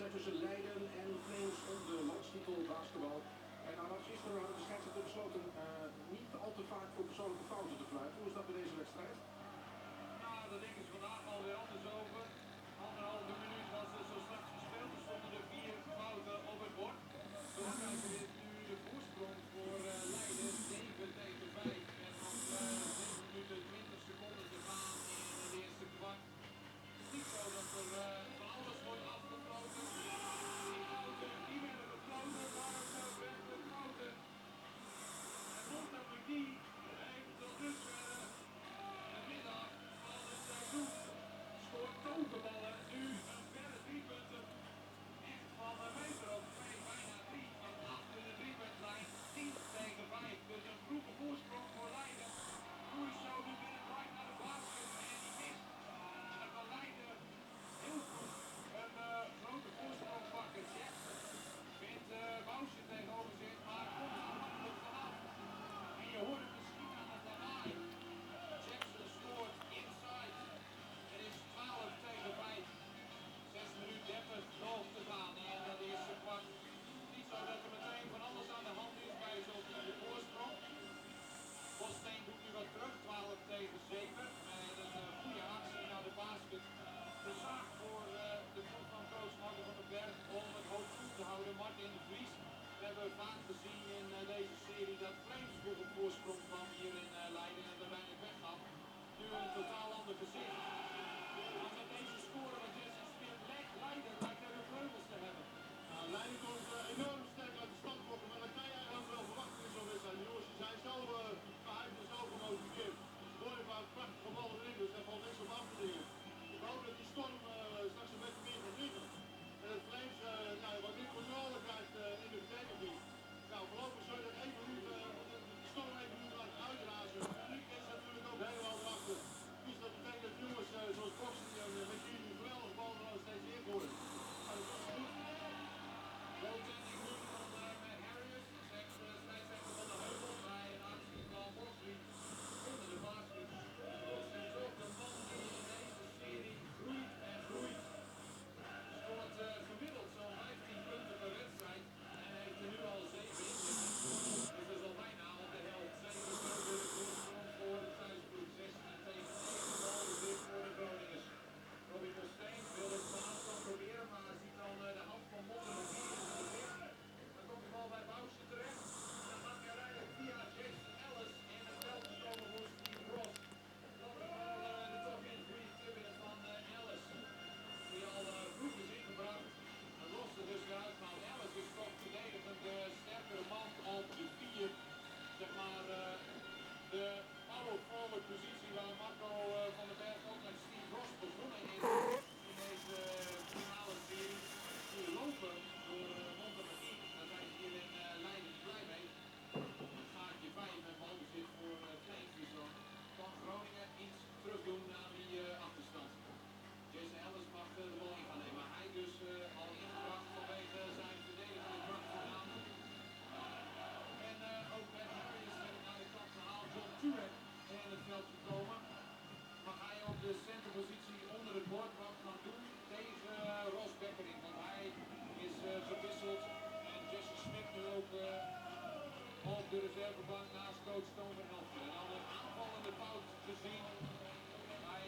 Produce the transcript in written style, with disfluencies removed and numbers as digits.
wedstrijd tussen Leiden en Flames om de landstitel basketbal. En nou was gisteren hadden de scheidsrechter besloten niet al te vaak voor persoonlijke fouten te fluiten. Hoe is dat bij deze wedstrijd? Nou, daar denken ze vandaag alweer anders over. Anderhalve minuut was er zo straks gespeeld. Er stonden er 4 fouten op het bord. Belangrijker is nu de voorsprong voor Leiden 7 tegen 5. En nog 7 minuten 20 seconden te gaan in het eerste kwart. Het is niet zo dat er van alles wordt afgefloten. Die fouten die werden gefloten, maar het werd gefloten. En Montemagny heeft tot dusver de middag van het seizoen scoort toverballen. Nu een verre 3 punten. Echt van een meter of 2, bijna 3 van achter de 3-puntlijn. 10 tegen 5. Dus een vroege voorsprong voor Leiden. Roersel nu binnendraait naar de basket en die mist. En dan kan Leiden heel goed een grote voorsprong pakken. Jackson vindt Bousje tegenover zich, maar komt er makkelijk vanaf. En je hoort het misschien aan het lawaai. Jackson scoort inside. Het is 12 tegen 5. 6 minuten 30 nog te gaan in dat eerste kwart. Niet zo dat er meteen van alles aan de hand is bij zo'n de voorsprong. Bosteen doet nu wat terug, 12 tegen 7. Met een goede actie naar de basket. De zaak voor de ploeg van coach Martin van den Berg om het hoofd goed te houden. Martin de Vries. We hebben vaak gezien in deze serie dat Flames voor een voorsprong kwam hier in Leiden en uiteindelijk weggaf. Nu een totaal ander gezicht. Maar met deze score wat Jesse Smit Leiden lijkt er de vleugels te hebben. Nou, Leiden komt enorm sterk uit de stand blokken, maar dat kan je eigenlijk wel verwachten in zo'n wedstrijd. De jongens zijn zo gehyped en zo gemotiveerd. Ze gooien vaak prachtige ballen erin, dus daar valt niks op af te dingen. Ik hoop dat die storm straks een beetje meer gaat liggen. En het Flames wat meer controle krijgt in de verdediging. Nou, voorlopig zullen we even de storm even moeten laten uitrazen. Het publiek is natuurlijk ook helemaal erachter. Dus dat betekent dat jongens zoals Boxen en met jullie een geweldige bal er steeds ingooien. Nou, dat is goed. Goaltending nu van Harrius. Zegt scheidsrechter van de Heuvel bij een actie van Bosley onder de basket. En toch de man die in deze serie groeit en groeit. Scoort gemiddeld zo'n 15 punten per wedstrijd en heeft er nu al 7 in zitten. Dus dat is al bijna op de helft. 7 punten voorsprong voor de thuisploeg. 16 tegen 9 balbezit voor de Groningers. Robin Bosteen wil het van afstand proberen, maar ziet dan de hand van Montemagny in de weg. Dan komt de bal bij Bousje terecht. Dan gaat hij rijden via Jason Ellis in het veld gekomen voor Steve Ross. Dat de bal de top in goede tip is van Ellis. Die al vroeg is ingebracht. En Ross er dus weer uitgehaald. Ellis is toch verdedigend de sterkere man op de 4. Zeg maar de power forward positie waar Marco van den Berg ook met Steve Ross begonnen is in deze finale serie. Die lopen door Montemagny. Daar zijn ze hier in Leiden blij mee. Een gaatje 5 met balbezit voor Flames. Dus dan kan Groningen iets terug doen aan die achterstand. Jason Ellis mag de bal in gaan nemen. Maar hij dus al ingebracht vanwege zijn verdedigende kracht vandaan. En ook met Harris naar de kant gehaald. John Turek in het veld gekomen. Mag hij op de centerpositie onder het bord wat gaan doen tegen Ross Beckering. Want hij is gewisseld. En Jesse Smit nu ook op de reservebank naast coach Toon Verhelft. En dan een aanvallende fout gezien bij